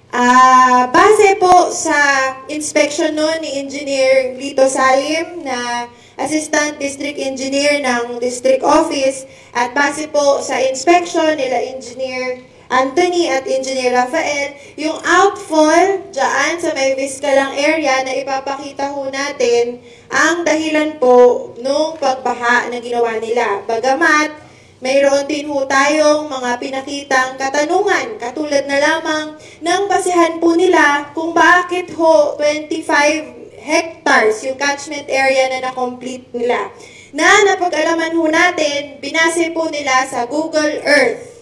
Base po sa inspection noon ni Engineer Lito Salim na Assistant District Engineer ng District Office at base po sa inspection nila Engineer Anthony at Engineer Rafael, yung outfall dyan sa may Vizcalang area na ipapakita ho natin ang dahilan po nung pagbaha na ginawa nila. Bagamat, mayroon din ho tayong mga pinakitang katanungan, katulad na lamang ng basehan po nila kung bakit ho 25 hectares yung catchment area na na-complete nila. Na napag-alaman ho natin, binase po nila sa Google Earth.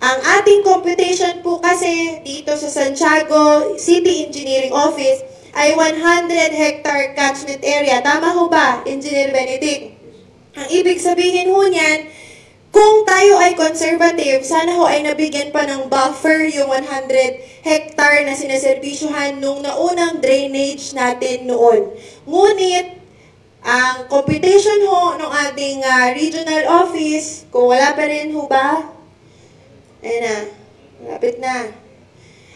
Ang ating computation po kasi dito sa Santiago City Engineering Office ay 100 hectare catchment area. Tama ho ba, Engineer Benedict? Ang ibig sabihin ho niyan, kung tayo ay conservative, sana ho ay nabigyan pa ng buffer yung 100 hectare na sinaservisyohan nung naunang drainage natin noon. Ngunit, ang computation ho ng ating regional office, kung wala pa rin ho ba? Ayan na, malapit na.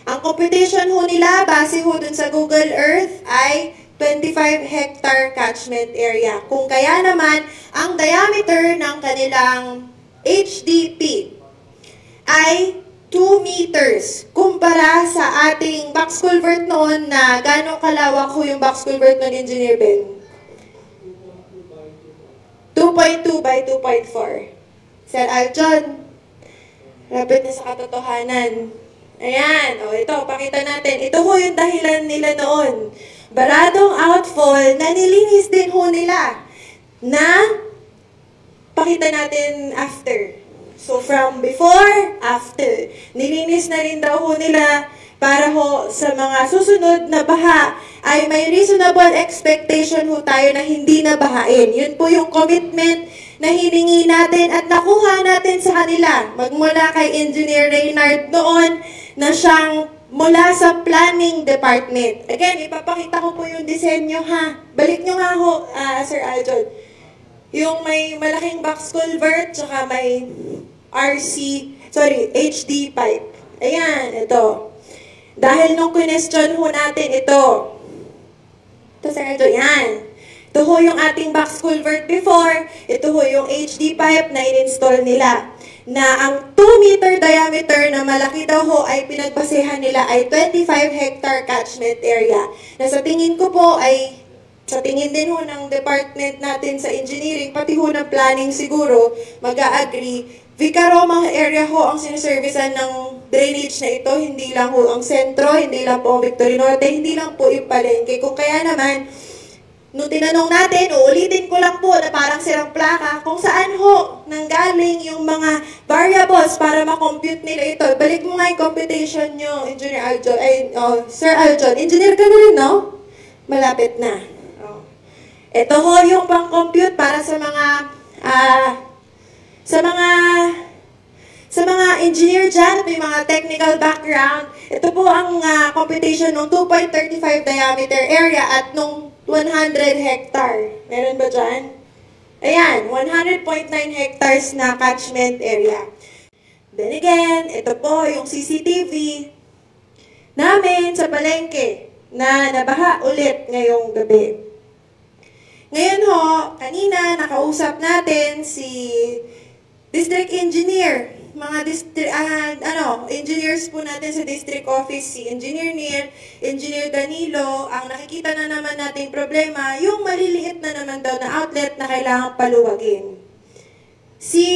Ang computation ho nila, base ho dun sa Google Earth, ay 25 hectare catchment area. Kung kaya naman, ang diameter ng kanilang HDP ay 2 meters. Kumpara sa ating box culvert noon na gano'ng kalawak ho yung box culvert noon, Engineer Ben? 2.2 by 2.4. Sir Aljon, rapid na sa katotohanan. Ayan, o ito, pakita natin. Ito ho yung dahilan nila noon. Baradong outfall na nilinis din ho nila na pakita natin after. So, from before, after. Nilinis na rin daw ho nila para ho sa mga susunod na baha ay may reasonable expectation ho tayo na hindi na bahain. Yun po yung commitment na hiningi natin at nakuha natin sa kanila. Magmula kay Engineer Reynard noon na siyang mula sa planning department. Again, ipapakita ko po yung disenyo ha. Balik nyo nga ho, Sir Aljon. Yung may malaking box culvert, tsaka may HD pipe. Ayan, ito. Dahil nung question ho natin ito. Ito, Sir Aljon, yan. Ito ho yung ating box culvert before. Ito ho yung HD pipe na in-install nila. Na ang 2 meter diameter na malaki daw ho ay pinagbasehan nila ay 25 hectare catchment area. Na sa tingin ko po ay, sa tingin din ho ng department natin sa engineering, pati ho ng planning siguro, mag-a-agree, Vicaroma area ho ang sinuservisan ng drainage na ito, hindi lang ho ang sentro, hindi lang po ang Victorinote, hindi lang po yung palengke. Kung kaya naman, nung tinanong natin, uulitin ko lang po na parang sirang plaka, kung saan ho nanggaling yung mga variables para makompute nila ito. Balik mo nga yung computation nyo, Engineer Aljon, Sir Aljon. Engineer ka na rin, no? Malapit na. Ito ho yung pang-compute para sa mga engineer dyan, may mga technical background. Ito po ang computation ng 2.35 diameter area at nung 100 hectare. Meron ba dyan? Ayan, 100.9 hectares na catchment area. Then again, ito po yung CCTV namin sa palengke na nabaha ulit ngayong gabi. Ngayon ho, kanina nakausap natin si District Engineer, mga engineers po natin sa District Office, si Engineer Neil, Engineer Danilo, ang nakikita na naman nating problema, yung maliliit na naman daw na outlet na kailangang paluwagin. Si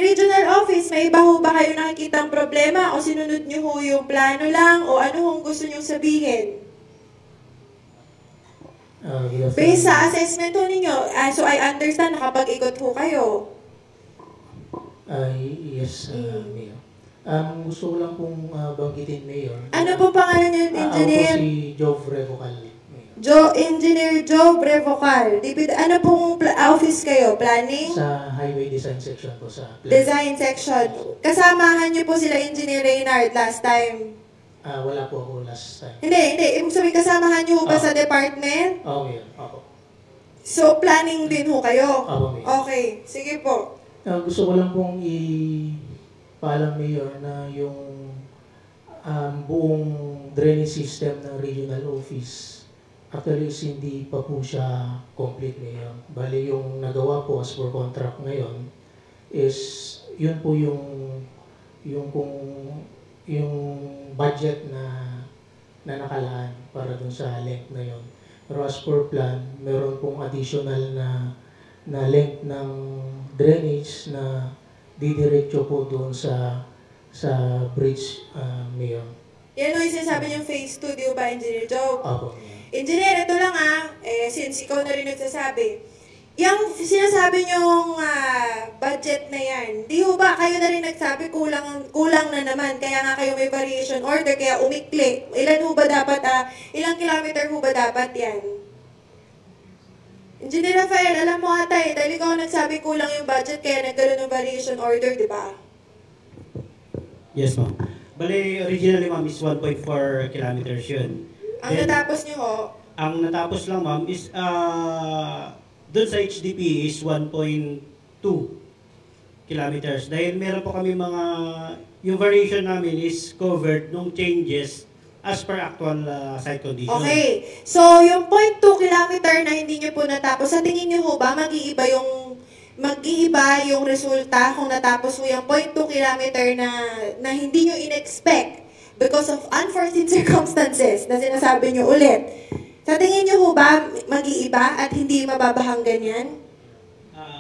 Regional Office, may iba ho ba kayo nakikitang problema o sinunod nyo ho yung plano lang o ano hong gusto nyo sabihin? Based sa assessment ho ninyo, so I understand nakapag-ikot ho kayo. Yes, Mayor. Gusto ko lang pong banggitin, Mayor. Ano po pangalan niyo, Engineer? Ako si Joe Brevocal, Mayor. Engineer Joe Brevocal. Ano pong office kayo? Planning? Sa Highway Design Section po sa Design Section. Kasamahan niyo po sila Engineer Reynard last time? Wala po ako last time. Hindi. Ibig sabihin, kasamahan niyo ba sa department? Mayor. Ako. So, planning din ho kayo? Mayor. Okay. Sige po. Gusto ko lang pong ipaalam, Mayor, na yung buong drainage system ng regional office, actually is hindi pa po siya complete ngayon. Bali yung nagawa po as per contract ngayon is yun po yung budget na nakalaan para dun sa length na yun. Pero as per plan, meron pong additional na length ng drainage na didiretso po doon sa bridge, Mayor. Yan o yung sinasabi niyong phase 2, di ba, Engineer Joe? Opo. Engineer, ito lang since ikaw na rin nagsasabi, yung sinasabi niyong budget na yan, di ba kayo na rin nagsabi kulang na naman, kaya nga kayo may variation order, kaya umikli. Ilan ho ba dapat, ilang kilometer ho ba dapat yan? Engineer Rafael, alam mo ata dahil ikaw nagsabi kulang yung budget, kaya nagkaroon ng variation order, di ba? Yes, ma'am. Bale, originally, ma'am, is 1.4 kilometers yun. Ang natapos niyo ho? Ang natapos lang, ma'am, is doon sa HDP is 1.2 kilometers. Dahil meron po kami yung variation namin is covered nung changes as per actual site condition. Okay. So, yung 0.2 kilometer na hindi nyo po natapos, sa tingin nyo ho ba, mag-iiba yung resulta kung natapos mo yung 0.2 kilometer na hindi nyo in-expect because of unforeseen circumstances na sinasabi nyo ulit. Sa tingin nyo ho ba, mag-iiba at hindi mababahang ganyan?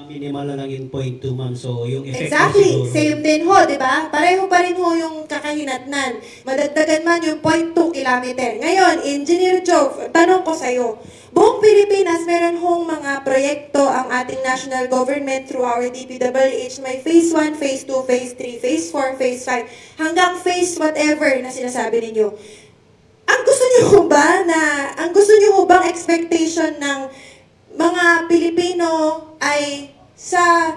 Minimal lang yung 0.2, ma'am. So, yung effect Exactly. siguro, Same din ho, di ba? Pareho pa rin ho yung kakahinatnan. Madagdagan man yung 0.2 kilometer. Ngayon, Engineer Joe, tanong ko sa'yo, buong Pilipinas, meron hong mga proyekto ang ating national government through our DPWH. May phase 1, phase 2, phase 3, phase 4, phase 5, hanggang phase whatever na sinasabi ninyo. Ang gusto niyo bang expectation ng mga Pilipino ay sa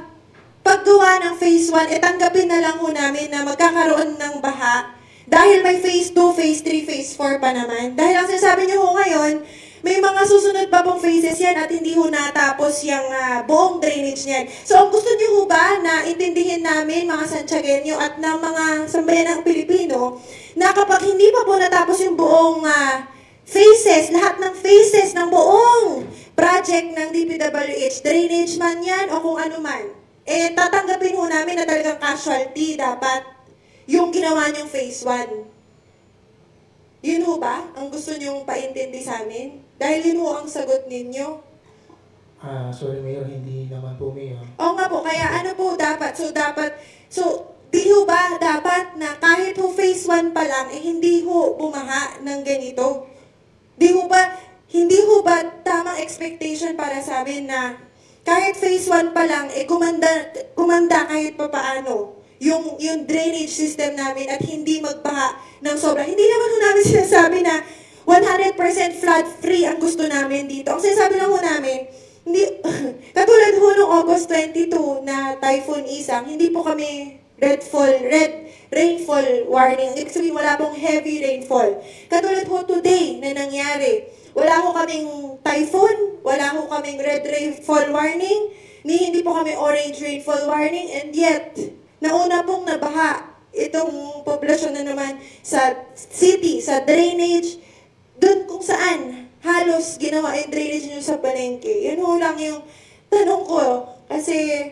paggawa ng phase 1, tanggapin na lang ho namin na magkakaroon ng baha dahil may phase 2, phase 3, phase 4 pa naman. Dahil ang sinasabi niyo ho ngayon, may mga susunod pa pong phases yan at hindi ho natapos yung buong drainage niyan. So, ang gusto niyo ho ba na intindihin namin, mga Santiagueño at ng mga sambayanang Pilipino, na kapag hindi pa po natapos yung buong phases, lahat ng phases ng buong project ng DPWH, drainage man yan o kung ano man, tatanggapin ho namin na talagang casualty dapat yung ginawa niyong phase 1. Yun ho ba ang gusto niyong paintindi sa amin? Dahil yun ho ang sagot ninyo. Sorry, Mayor, hindi naman po, Mayor. Oo nga po, kaya ano po dapat? So, di ho ba dapat na kahit ho phase 1 pa lang, hindi ho bumaha ng ganito? Hindi ho ba tamang expectation para sa amin na kahit phase 1 pa lang, kumanda kahit pa paano yung drainage system namin at hindi magbaha ng sobra. Hindi naman ho namin sinasabi na 100% flood-free ang gusto namin dito. Ang sinasabi lang ho namin, katulad ho noong August 22 na Typhoon Isang, hindi po kami red rainfall warning. Ibig sabihin, wala pong heavy rainfall. Katulad ho today na nangyari, wala ho kaming typhoon, wala ho kaming red rainfall warning, hindi po kami orange rainfall warning, and yet, nauna pong nabaha itong populasyon na naman sa city, sa drainage, doon kung saan halos ginawa yung drainage nyo sa palengke. Yun ho lang yung tanong ko. Kasi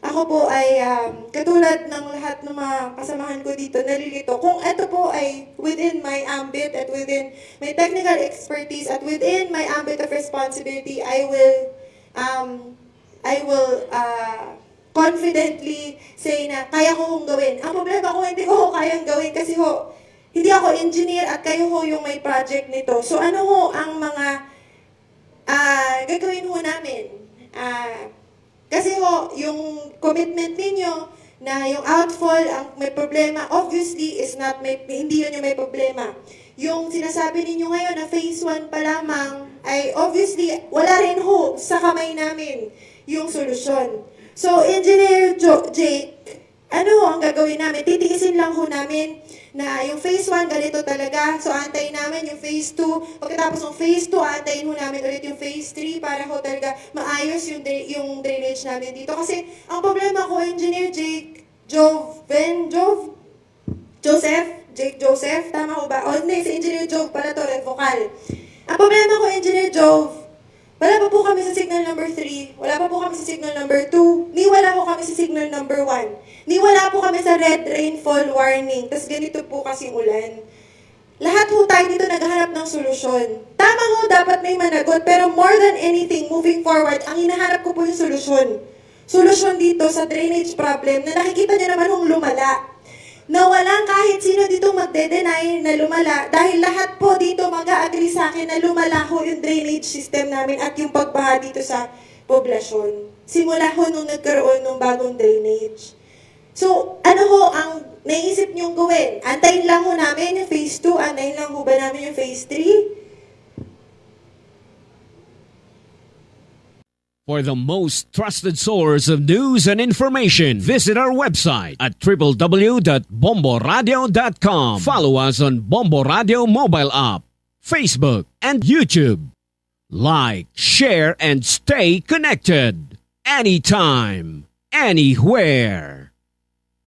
ako po ay katulad ng lahat ng mga kasamahan ko dito, nalilito. Kung ito po ay within my ambit at within my technical expertise at within my ambit of responsibility, I will confidently say na kaya ko hong gawin. Ang problema ko, hindi ko kayang gawin kasi hindi ako engineer at kayo yung may project nito. So ano ang mga gagawin namin? Kasi yung commitment ninyo na yung outfall, ang may problema, obviously, hindi yun yung may problema. Yung sinasabi ninyo ngayon na phase 1 pa lamang, ay obviously, wala rin sa kamay namin yung solusyon. So, Engineer Jake, ano ang gagawin namin? Titiisin lang namin na yung phase 1 ganito talaga. So, antayin namin yung phase 2. Pagkatapos ng phase 2, antayin namin ulit yung phase 3 para talaga maayos yung drainage namin dito. Kasi, ang problema ko, Engineer Jake, Joseph, Jake Joseph, tama ko ba? O hindi, si Engineer Jove pala to, Revocal. Ang problema ko, Engineer Jove, wala pa po kami sa signal number 3, wala pa po kami sa signal number 2, ni wala po kami sa signal number 1, ni wala po kami sa red rainfall warning, tas ganito po kasing ulan. Lahat po tayo dito naghahanap ng solusyon. Tama ho, dapat may managot, pero more than anything, moving forward, ang hinahanap ko po yung solusyon. Solusyon dito sa drainage problem na nakikita niyo naman hong lumala. Na walang kahit sino dito magde-deny na lumala dahil lahat po dito mag-a-agree sa akin na lumala ho yung drainage system namin at yung pagbaha dito sa poblasyon. Simula ho nung nagkaroon ng bagong drainage. So, ano ho ang naisip niyong gawin? Antayin lang ho namin yung phase 2? Antayin lang ho ba namin yung phase 3? For the most trusted source of news and information, visit our website at www.bomboradio.com. Follow us on Bombo Radio mobile app, Facebook, and YouTube. Like, share, and stay connected. Anytime, anywhere.